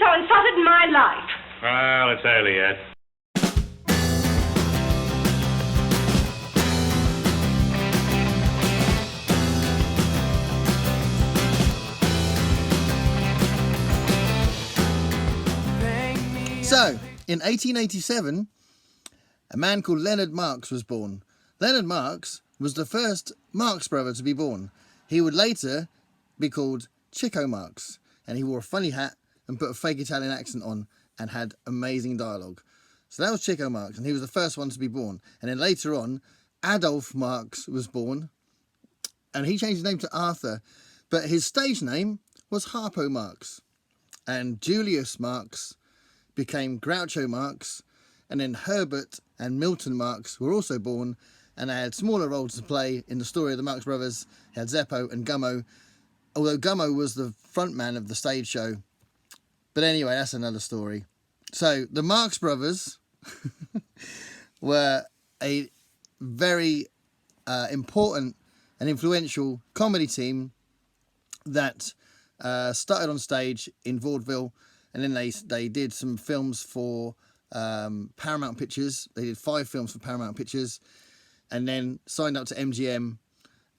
so insulted in my life. Well, it's early yet. So, in 1887, a man called Leonard Marx was born. Leonard Marx was the first Marx brother to be born. He would later be called Chico Marx, and he wore a funny hat and put a fake Italian accent on and had amazing dialogue. So that was Chico Marx, and he was the first one to be born. And then later on, Adolf Marx was born, and he changed his name to Arthur, but his stage name was Harpo Marx. And Julius Marx became Groucho Marx, and then Herbert and Milton Marx were also born, and they had smaller roles to play in the story of the Marx Brothers. They had Zeppo and Gummo, although Gummo was the front man of the stage show. But anyway, that's another story. So the Marx Brothers were a very important and influential comedy team that started on stage in vaudeville, and then they did some films for Paramount Pictures. They did 5 films for Paramount Pictures, and then signed up to MGM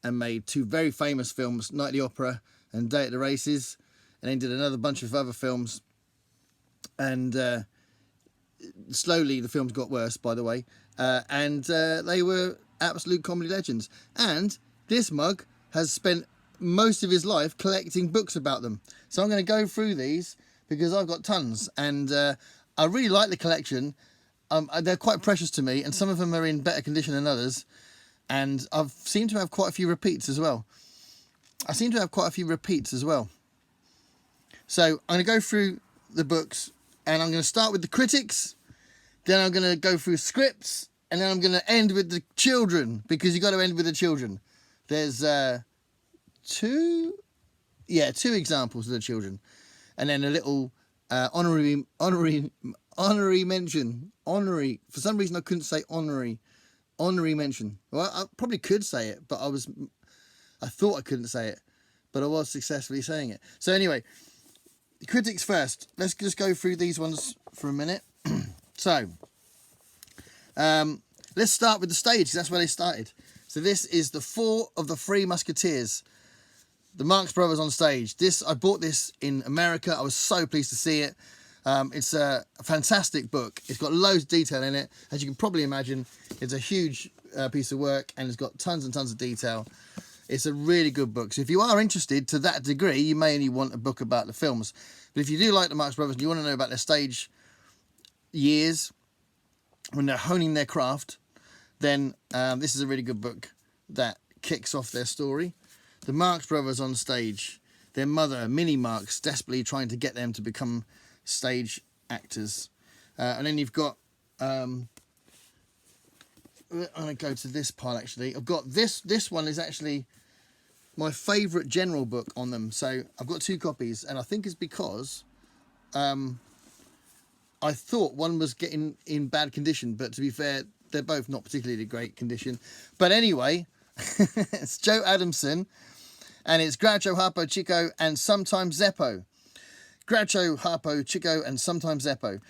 and made 2 very famous films, Night at the Opera and Day at the Races, and then did another bunch of other films. And slowly the films got worse, by the way, and they were absolute comedy legends. And this mug has spent most of his life collecting books about them. So I'm going to go through these because I've got tons, and I really like the collection. They're quite precious to me, and some of them are in better condition than others, and I've seemed to have quite a few repeats as well. So I'm going to go through the books, and I'm going to start with the critics, then I'm going to go through scripts, and then I'm going to end with the children, because you've got to end with the children. There's 2 examples of the children, and then a little honorary mention. Honorary, for some reason I couldn't say honorary mention. Well, I probably could say it, but I thought I couldn't say it, but I was successfully saying it. So anyway, the critics first. Let's just go through these ones for a minute. So let's start with the stage, because that's where they started. So this is the 4 of the 3 Musketeers, the Marx Brothers on stage. I bought this in America. I was so pleased to see it. It's a fantastic book. It's got loads of detail in it. As you can probably imagine, it's a huge piece of work, and it's got tons and tons of detail. It's a really good book. So if you are interested to that degree, you may only want a book about the films. But if you do like the Marx Brothers and you want to know about their stage years, when they're honing their craft, then this is a really good book that kicks off their story. The Marx Brothers on stage, their mother, Minnie Marx, desperately trying to get them to become stage actors. And then you've got, I'm going to go to this part actually. I've got this one is actually my favourite general book on them. So I've got 2 copies, and I think it's because I thought one was getting in bad condition, but to be fair, they're both not particularly great condition. But anyway, it's Joe Adamson, and it's Groucho, Harpo, Chico, and sometimes Zeppo. Groucho, Harpo, Chico, and sometimes Zeppo.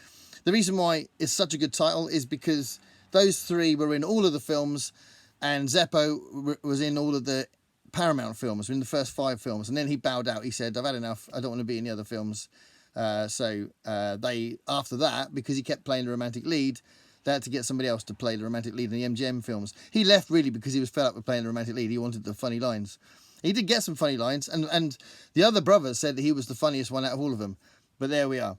The reason why it's such a good title is because those 3 were in all of the films, and Zeppo was in all of the Paramount films, in the first 5 films, and then he bowed out. He said, I've had enough, I don't want to be in the other films. So they, after that, because he kept playing the romantic lead, they had to get somebody else to play the romantic lead in the MGM films. He left really because he was fed up with playing the romantic lead. He wanted the funny lines. He did get some funny lines, and the other brothers said that he was the funniest one out of all of them. But there we are.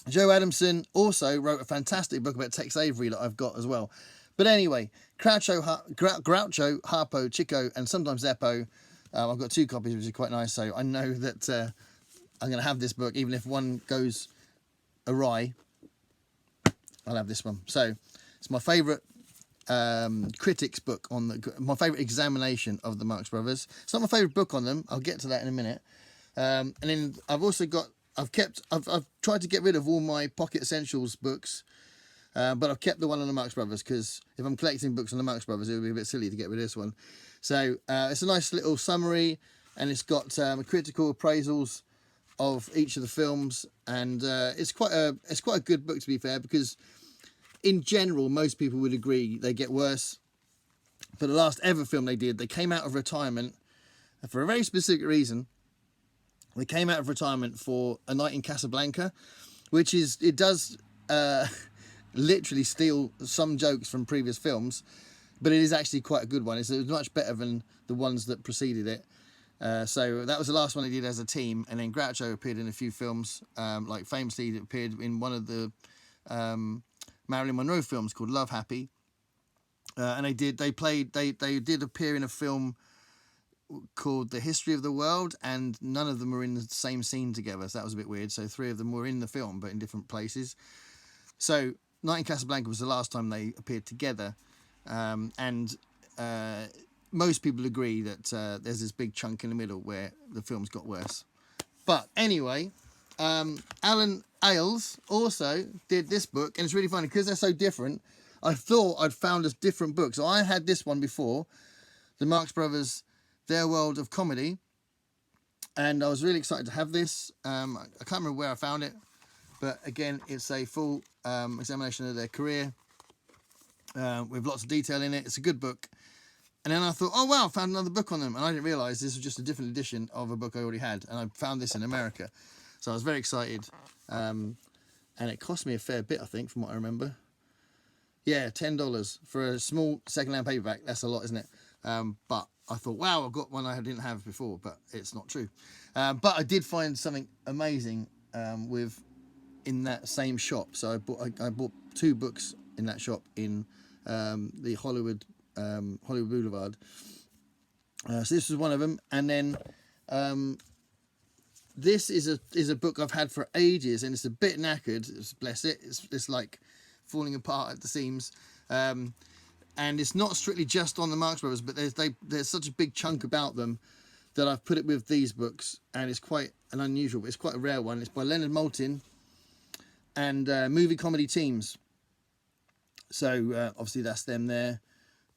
Joe Adamson also wrote a fantastic book about Tex Avery that I've got as well. But anyway, Groucho, Harpo, Chico, and sometimes Zeppo. I've got 2 copies, which is quite nice. So I know that I'm going to have this book, even if one goes awry. I'll have this one. So it's my favourite critics book on my favourite examination of the Marx Brothers. It's not my favourite book on them. I'll get to that in a minute. And then I've also got, I've tried to get rid of all my Pocket Essentials books, but I've kept the one on the Marx Brothers, because if I'm collecting books on the Marx Brothers, it would be a bit silly to get rid of this one. So it's a nice little summary, and it's got critical appraisals of each of the films, and it's quite a good book, to be fair, because in general most people would agree they get worse. For the last ever film they did, they came out of retirement for a very specific reason. They came out of retirement for A Night in Casablanca, which is, it does literally steal some jokes from previous films, but it is actually quite a good one. It's much better than the ones that preceded it. So that was the last one they did as a team, and then Groucho appeared in a few films, like famously appeared in one of the Marilyn Monroe films called Love Happy, and they did appear in a film called The History of the World, and none of them were in the same scene together, so that was a bit weird. So 3 of them were in the film but in different places. So Night in Casablanca was the last time they appeared together, and most people agree that there's this big chunk in the middle where the films got worse. But anyway, Alan Ailes also did this book, and it's really funny because they're so different. I thought I'd found a different book. So I had this one before, the Marx Brothers, Their World of Comedy, and I was really excited to have this. I can't remember where I found it, but again, it's a full examination of their career with lots of detail in it. It's a good book. And then I thought, oh wow, I found another book on them, and I didn't realise this was just a different edition of a book I already had, and I found this in America. So I was very excited, and it cost me a fair bit, I think, from what I remember. Yeah, $10 for a small second-hand paperback. That's a lot, isn't it? But I thought, wow, I've got one I didn't have before, but it's not true. But I did find something amazing in that same shop. So I bought 2 books in that shop in the Hollywood Boulevard. So this was one of them, and then this is a book I've had for ages, and it's a bit knackered. Bless it, it's like falling apart at the seams. And it's not strictly just on the Marx Brothers, but there's such a big chunk about them that I've put it with these books, and it's quite an unusual, it's quite a rare one. It's by Leonard Maltin, and Movie Comedy Teams. So obviously that's them there,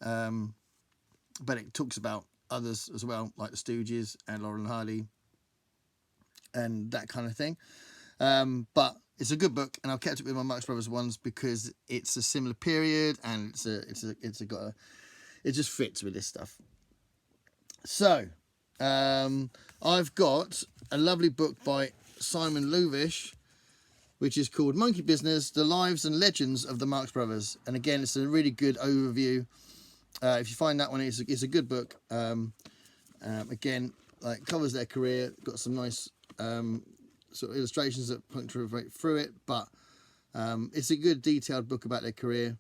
but it talks about others as well, like the Stooges and Laurel and Hardy and that kind of thing. But it's a good book, and I've kept it with my Marx Brothers ones because it's a similar period, and it just fits with this stuff. So I've got a lovely book by Simon Luvish, which is called Monkey Business: The Lives and Legends of the Marx Brothers. And again, it's a really good overview. If you find that one, it's a good book. Again, like, covers their career, got some nice sort of illustrations that punctuate through it, but it's a good detailed book about their career.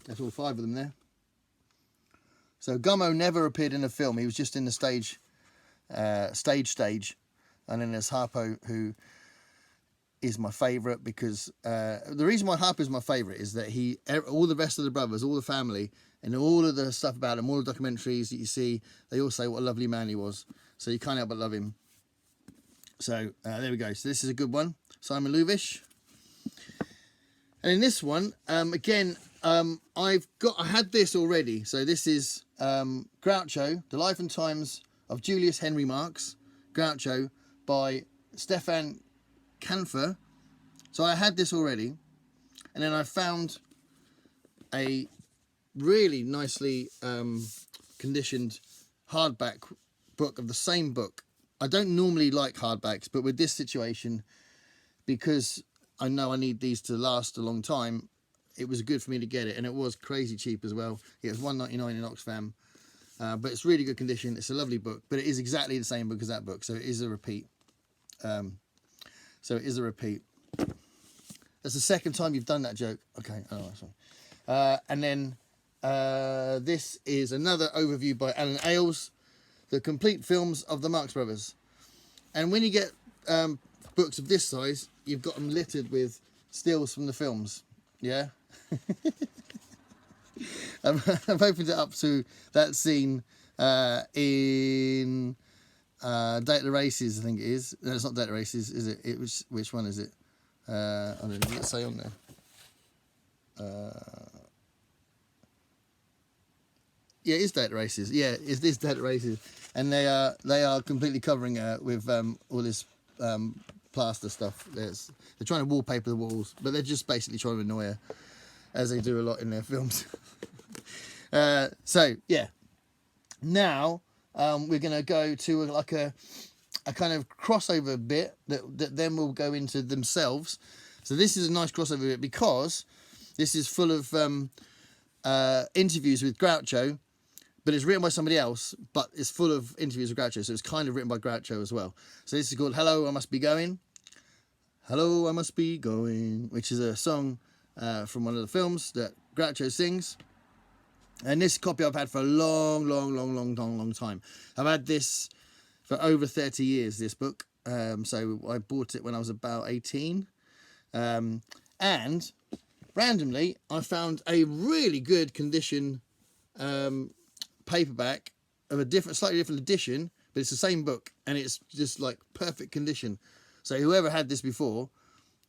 That's all 5 of them there. So Gummo never appeared in a film. He was just in the stage. And then there's Harpo, who is my favourite because the reason why Harpo is my favourite is that all the rest of the brothers, all the family, and all of the stuff about him, all the documentaries that you see, they all say what a lovely man he was. So you can't help but love him. So there we go. So this is a good one, Simon Luvish. And in this one, again, I had this already. So this is Groucho, The Life and Times of Julius Henry Marx, Groucho, by Stefan Canfer. So I had this already, and then I found a really nicely conditioned hardback book of the same book. I don't normally like hardbacks, but with this situation, because I know I need these to last a long time, it was good for me to get it, and it was crazy cheap as well. It was $1.99 in Oxfam, but it's really good condition. It's a lovely book, but it is exactly the same book as that book, so it is a repeat. That's the second time you've done that joke. Okay, oh, sorry. And then this is another overview by Alan Ailes, The Complete Films of the Marx Brothers. And when you get books of this size, you've got them littered with stills from the films. Yeah. I've opened it up to that scene in Day at the Races, I think it is. No, it's not Day at the Races, is it? Which one is it? I don't know, does it say on there? Yeah, it is Day at the Races. Yeah, it is Day at the Races, and they are completely covering her with all this plaster stuff. They're trying to wallpaper the walls, but they're just basically trying to annoy her, as they do a lot in their films. So yeah, now we're gonna go to like a kind of crossover bit that then will go into themselves. So this is a nice crossover bit because this is full of interviews with Groucho, but it's written by somebody else, but it's full of interviews with Groucho, so it's kind of written by Groucho as well. So this is called Hello, I Must Be Going. Hello, I Must Be Going, which is a song from one of the films that Groucho sings. And this copy I've had for a long time. I've had this for over 30 years, this book. So I bought it when I was about 18. And randomly, I found a really good condition paperback of a slightly different edition, but it's the same book, and it's just like perfect condition. So whoever had this before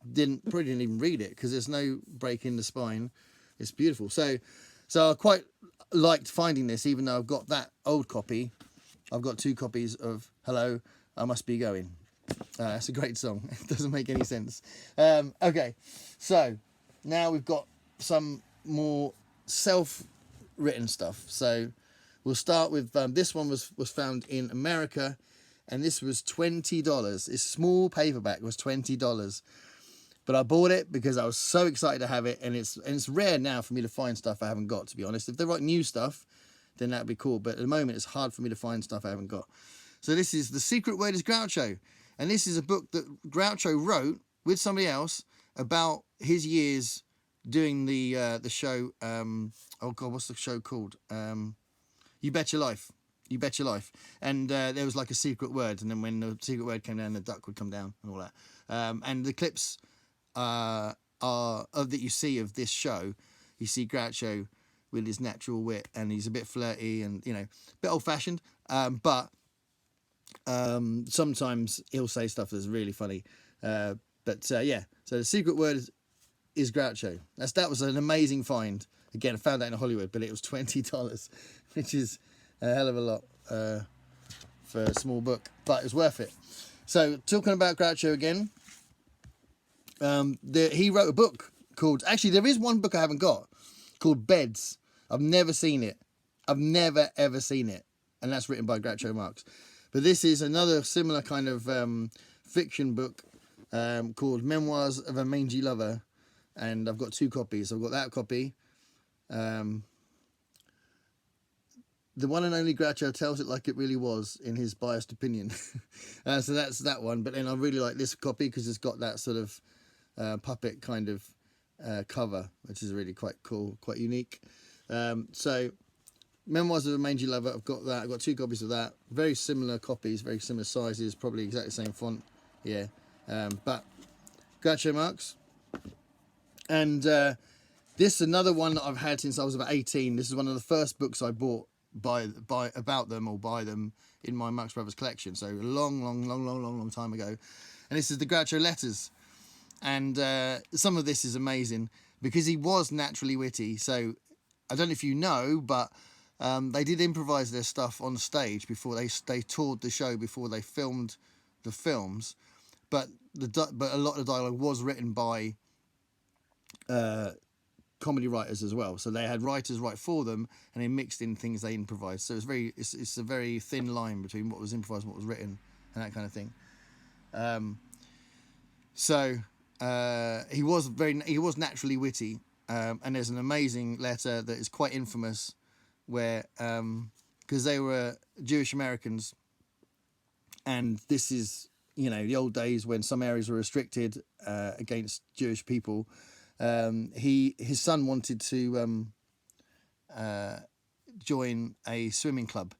probably didn't even read it, because there's no break in the spine. It's beautiful. So I quite liked finding this, even though I've got that old copy. I've got 2 copies of Hello, I Must Be Going. It's a great song. It doesn't make any sense. Okay, so now we've got some more self-written stuff. So we'll start with this one was found in America, and this was $20. This small paperback was $20, but I bought it because I was so excited to have it, and it's rare now for me to find stuff I haven't got, to be honest. If they write new stuff, then that'd be cool, but at the moment it's hard for me to find stuff I haven't got. So this is The Secret Word is Groucho, and this is a book that Groucho wrote with somebody else about his years doing the show. Oh God, what's the show called? You Bet Your Life. You Bet Your Life. And there was like a secret word, and then when the secret word came down, the duck would come down and all that. And the clips that you see of this show, you see Groucho with his natural wit, and he's a bit flirty and, a bit old-fashioned, but sometimes he'll say stuff that's really funny. Yeah, so The Secret Word is Groucho. That was an amazing find. Again, I found that in Hollywood, but it was $20, which is a hell of a lot for a small book, but it's worth it. So, talking about Groucho again, he wrote a book called... Actually, there is one book I haven't got called Beds. I've never seen it. I've never, ever seen it. And that's written by Groucho Marx. But this is another similar kind of fiction book called Memoirs of a Mangy Lover. And I've got 2 copies. I've got that copy. The one and only Groucho tells it like it really was, in his biased opinion. So that's that one. But then I really like this copy because it's got that sort of puppet kind of cover, which is really quite cool, quite unique. So Memoirs of a Mangy Lover, I've got that. I've got 2 copies of that. Very similar copies, very similar sizes, probably exactly the same font. Yeah. But Groucho Marx. And this is another one that I've had since I was about 18. This is one of the first books I bought about them in my Marx Brothers collection. So a long time ago. And this is the Groucho Letters. And some of this is amazing because he was naturally witty. So I don't know if you know, but they did improvise their stuff on stage before they toured the show, before they filmed the films. But a lot of the dialogue was written by comedy writers as well. So they had writers write for them, and they mixed in things they improvised. So it's a very thin line between what was improvised and what was written, and that kind of thing. He was naturally witty, and there's an amazing letter that is quite infamous, where because they were Jewish Americans, and this is the old days when some areas were restricted against Jewish people. His son wanted to join a swimming club,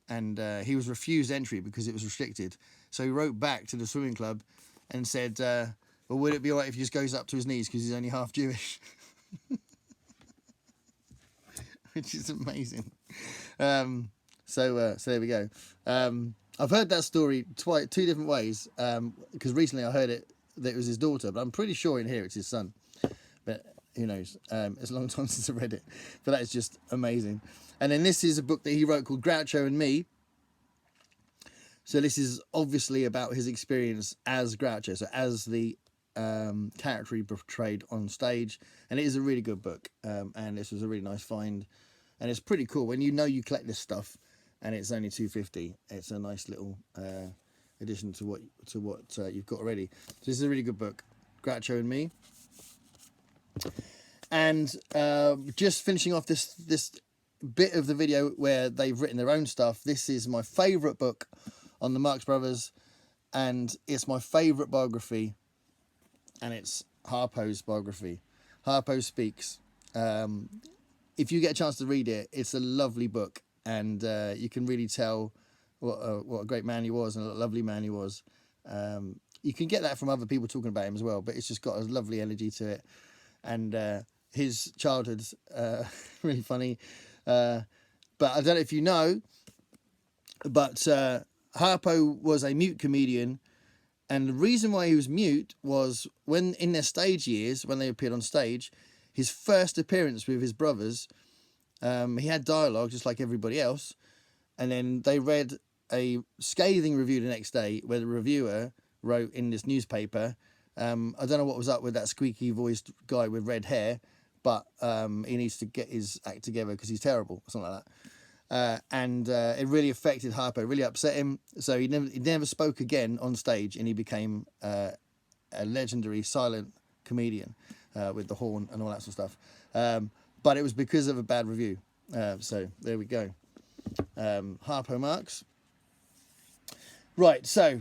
and he was refused entry because it was restricted. So he wrote back to the swimming club and said, well, would it be all right if he just goes up to his knees because he's only half Jewish? Which is amazing. So there we go. I've heard that story 2 different ways, because recently I heard that it was his daughter, but I'm pretty sure in here it's his son. But who knows? It's a long time since I read it, but that is just amazing. And then this is a book that he wrote called Groucho and Me. So this is obviously about his experience as Groucho, so as the character he portrayed on stage. And it is a really good book, and this was a really nice find. And it's pretty cool when you know you collect this stuff, and it's only $2.50. It's a nice little addition to what you've got already. So this is a really good book, Groucho and Me. And just finishing off this bit of the video where they've written their own stuff. This is my favourite book on the Marx Brothers, and it's my favourite biography, and it's Harpo's biography. Harpo Speaks. If you get a chance to read it, it's a lovely book, and you can really tell what a great man he was and a lovely man he was. You can get that from other people talking about him as well, but it's just got a lovely energy to it. And his childhood's really funny. But I don't know if you know, but Harpo was a mute comedian. And the reason why he was mute was when in their stage years, when they appeared on stage, his first appearance with his brothers, he had dialogue just like everybody else. And then they read a scathing review the next day where the reviewer wrote in this newspaper, I don't know what was up with that squeaky voiced guy with red hair, but he needs to get his act together because he's terrible, or something like that. And it really affected Harpo, really upset him. So he never spoke again on stage, and he became a legendary silent comedian with the horn and all that sort of stuff. But it was because of a bad review. So there we go. Harpo Marx. Right, so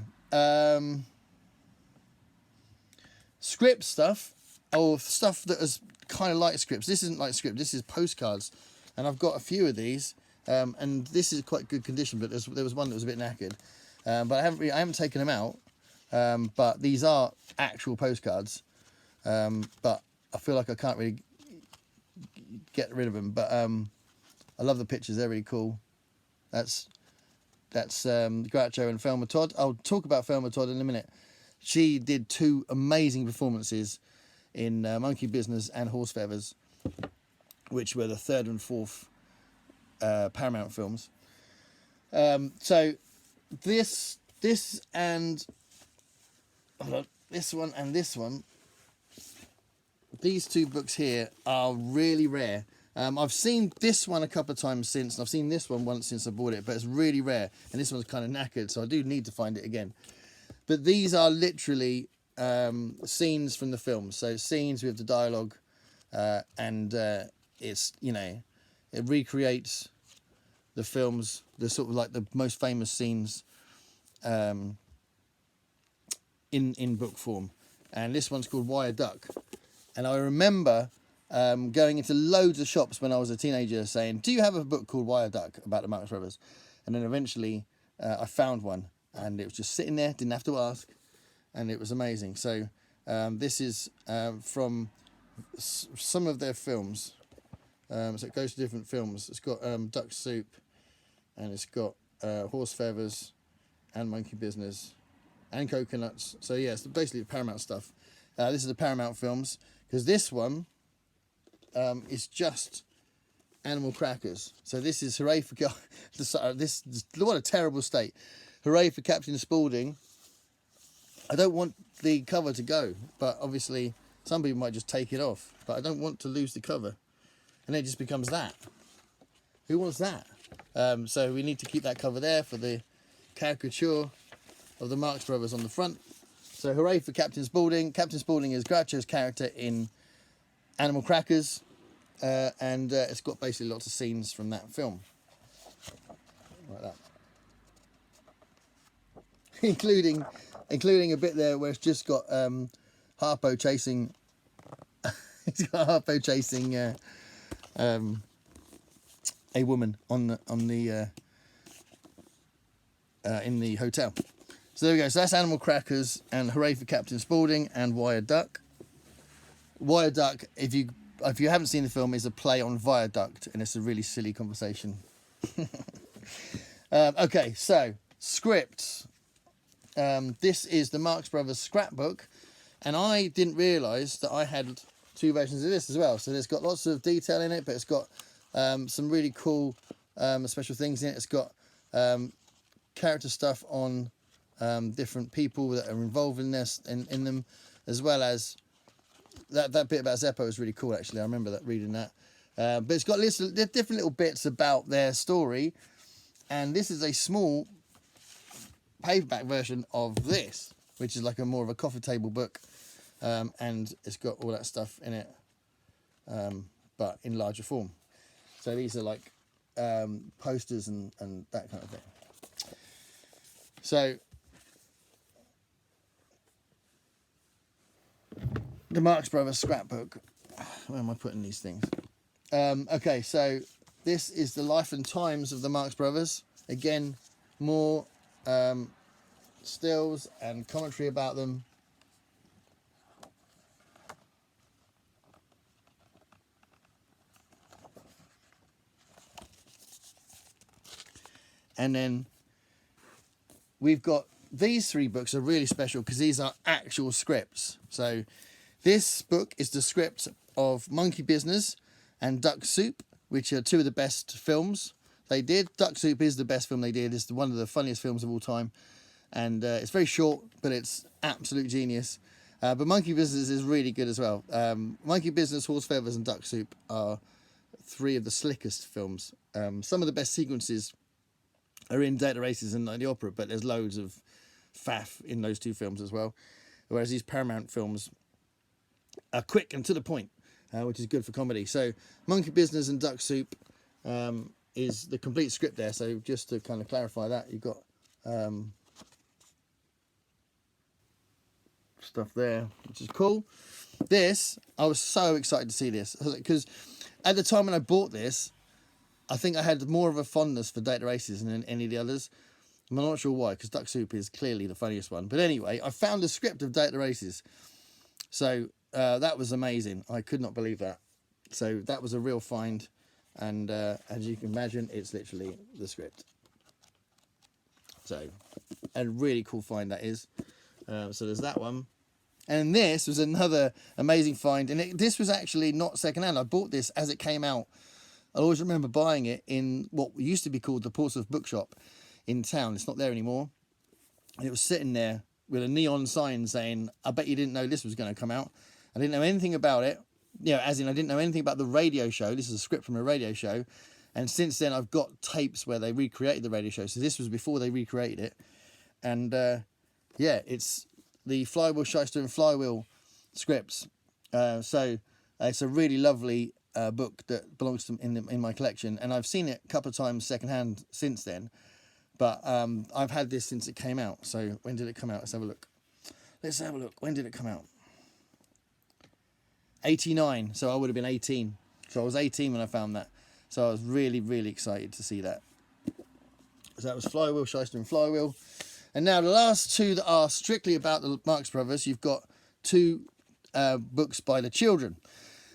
script stuff, or stuff that is kind of like scripts. This isn't like script, this is postcards. And I've got a few of these. And this is quite good condition, but there was one that was a bit knackered. But I haven't taken them out. But these are actual postcards. But I feel like I can't really get rid of them. But I love the pictures; they're really cool. That's Groucho and Thelma Todd. I'll talk about Thelma Todd in a minute. She did 2 amazing performances in Monkey Business and Horse Feathers, which were the 3rd and 4th Paramount films. So this and this one and this one, these 2 books here are really rare. I've seen this one a couple of times since, and I've seen this one once since I bought it, but it's really rare, and this one's kind of knackered, so I do need to find it again. But these are literally scenes from the film, so scenes with the dialogue, and it's, you know, it recreates the films, the sort of like the most famous scenes in book form. And this one's called Wire Duck. And I remember going into loads of shops when I was a teenager saying, do you have a book called Wire Duck about the Marx Brothers? And then eventually I found one, and it was just sitting there, didn't have to ask, and it was amazing. So this is from some of their films. So it goes to different films. It's got Duck Soup, and it's got Horse Feathers, and Monkey Business, and Coconuts. So yeah, it's basically the Paramount stuff. This is the Paramount films, because this one is just animal crackers. So this is Hooray for this. What a terrible state. Hooray for Captain Spaulding. I don't want the cover to go, but obviously some people might just take it off. But I don't want to lose the cover. And it just becomes that. Who wants that? So we need to keep that cover there for the caricature of the Marx Brothers on the front. So hooray for Captain Spaulding. Captain Spaulding is Groucho's character in Animal Crackers. And it's got basically lots of scenes from that film. Like that. including a bit there where it's just got Harpo chasing... He's got Harpo chasing... a woman on the in the hotel. So there we go. So that's Animal Crackers and Hooray for Captain Spaulding and Wire Duck. Wire Duck, if you haven't seen the film, is a play on Viaduct, and it's a really silly conversation. Okay, so scripts. This is the Marx Brothers scrapbook, and I didn't realise that I had two versions of this as well. So there's got lots of detail in it, but it's got some really cool special things in it. It's got character stuff on different people that are involved in this in them, as well as that bit about Zeppo is really cool, actually. I remember that, reading that. But it's got different little bits about their story, and this is a small paperback version of this, which is like a more of a coffee table book, and it's got all that stuff in it, but in larger form. So these are like posters and that kind of thing. So the Marx Brothers scrapbook. Where am I putting these things? Okay, so this is the life and times of the Marx Brothers. Again, more stills and commentary about them. And then we've got these three books are really special because these are actual scripts. So this book is the script of Monkey Business and Duck Soup, which are two of the best films they did. Duck Soup is the best film they did. It's one of the funniest films of all time. And it's very short, but it's absolute genius. But Monkey Business is really good as well. Monkey Business, Horse Feathers and Duck Soup are three of the slickest films. Some of the best sequences are in Data Races and Night the Opera, but there's loads of faff in those two films as well. Whereas these Paramount films are quick and to the point, which is good for comedy. So Monkey Business and Duck Soup is the complete script there. So just to kind of clarify that, you've got stuff there, which is cool. This, I was so excited to see this, because at the time when I bought this, I think I had more of a fondness for Data Races than any of the others. I'm not sure why, because Duck Soup is clearly the funniest one. But anyway, I found the script of Data Races. So that was amazing. I could not believe that. So that was a real find. And as you can imagine, it's literally the script. So a really cool find that is. So there's that one. And this was another amazing find. And this was actually not secondhand. I bought this as it came out. I always remember buying it in what used to be called the Portsmouth Bookshop in town. It's not there anymore. And it was sitting there with a neon sign saying, I bet you didn't know this was going to come out. I didn't know anything about it. You know, as in I didn't know anything about the radio show. This is a script from a radio show. And since then I've got tapes where they recreated the radio show. So this was before they recreated it. And yeah, it's the Flywheel, Shyster and Flywheel scripts. So it's a really lovely book that belongs to in my collection, and I've seen it a couple of times secondhand since then, but I've had this since it came out. So when did it come out? Let's have a look. When did it come out? 89. So I would have been 18. So I was 18 when I found that. So I was really, really excited to see that. So that was Flywheel, Shyster and Flywheel. And now the last two that are strictly about the Marx Brothers, you've got two books by the children.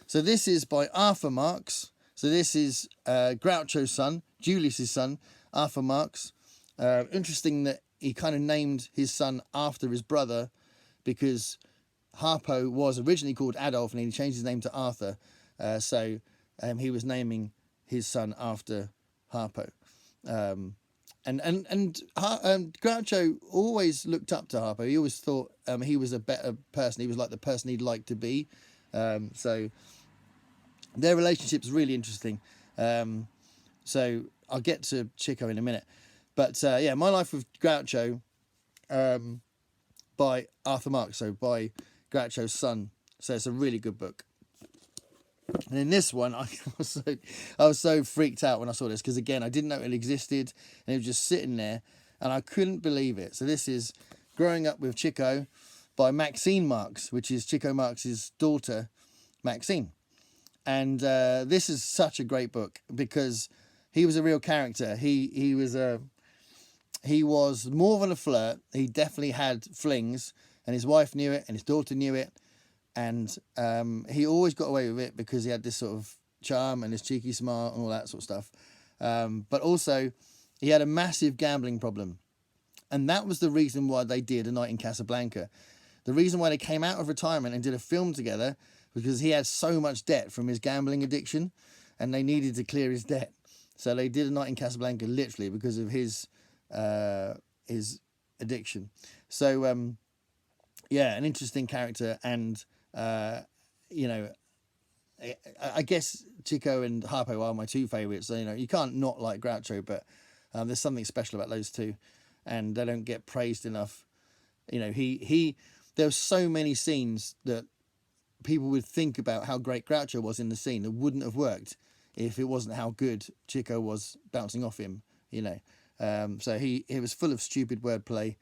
So this is by Arthur Marx. So this is Groucho's son, Julius's son, Arthur Marx. Interesting that he kind of named his son after his brother, because Harpo was originally called Adolf and he changed his name to Arthur. So he was naming his son after Harpo. And Groucho always looked up to Harpo. He always thought he was a better person. He was like the person he'd like to be. So their relationship is really interesting. So I'll get to Chico in a minute. But yeah, My Life with Groucho by Arthur Marx, so by Groucho's son. So it's a really good book. And in this one, I was so freaked out when I saw this, because again, I didn't know it existed, and it was just sitting there, and I couldn't believe it. So this is Growing Up with Chico by Maxine Marx, which is Chico Marx's daughter, Maxine. And this is such a great book because he was a real character. He was more than a flirt. He definitely had flings, and his wife knew it, and his daughter knew it. And he always got away with it because he had this sort of charm and this cheeky smile and all that sort of stuff. But also, he had a massive gambling problem. And that was the reason why they did A Night in Casablanca. The reason why they came out of retirement and did a film together because he had so much debt from his gambling addiction, and they needed to clear his debt. So they did a night in Casablanca literally because of his addiction. So yeah, an interesting character, and you know, I guess Chico and Harpo are my two favourites. So, you know, you can't not like Groucho, but there's something special about those two, and they don't get praised enough. You know, there's so many scenes that people would think about how great Groucho was in the scene that wouldn't have worked if it wasn't how good Chico was bouncing off him, you know. So he was full of stupid wordplay,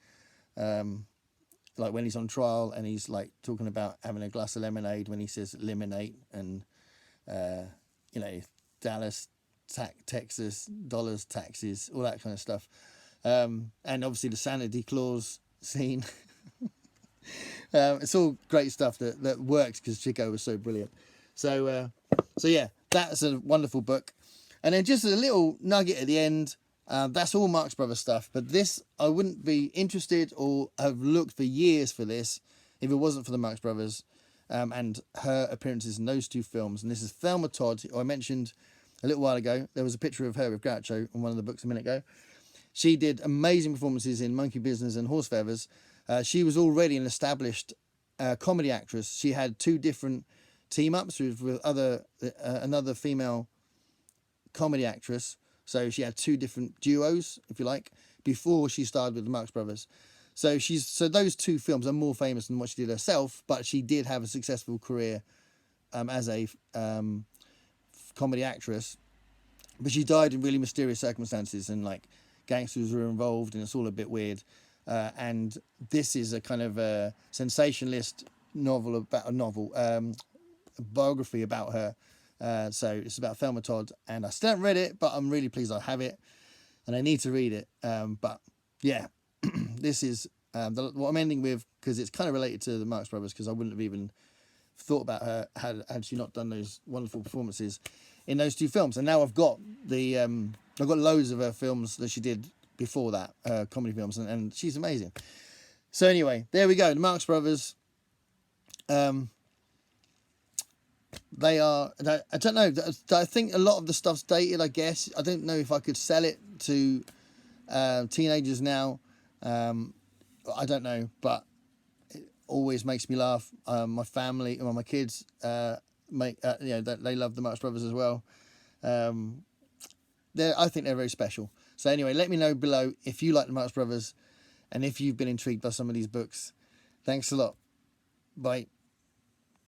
like when he's on trial and he's like talking about having a glass of lemonade when he says eliminate, and you know, Dallas, Texas, dollars, taxes, all that kind of stuff. And obviously the sanity clause scene. It's all great stuff that works because Chico was so brilliant. So yeah, that's a wonderful book. And then just a little nugget at the end. That's all Marx Brothers stuff. But this, I wouldn't be interested or have looked for years for this if it wasn't for the Marx Brothers and her appearances in those two films. And this is Thelma Todd, who I mentioned a little while ago. There was a picture of her with Groucho in one of the books a minute ago. She did amazing performances in Monkey Business and Horse Feathers. She was already an established comedy actress. She had two different team-ups with another female comedy actress. So she had two different duos, if you like, before she started with the Marx Brothers. So those two films are more famous than what she did herself, but she did have a successful career as a comedy actress. But she died in really mysterious circumstances, and like gangsters were involved, and it's all a bit weird. And this is a kind of a sensationalist biography about her. So it's about Thelma Todd, and I still haven't read it, but I'm really pleased I have it, and I need to read it. But yeah, this is what I'm ending with, because it's kind of related to the Marx Brothers, because I wouldn't have even thought about her had she not done those wonderful performances in those two films. And now I've got loads of her films that she did before that, comedy films, and she's amazing. So anyway, there we go, the Marx Brothers. They are, I don't know, I think a lot of the stuff's dated, I guess. I don't know if I could sell it to teenagers now. I don't know, but it always makes me laugh. My family, my kids, they love the Marx Brothers as well. I think they're very special. So anyway, let me know below if you like the Marx Brothers and if you've been intrigued by some of these books. Thanks a lot. Bye.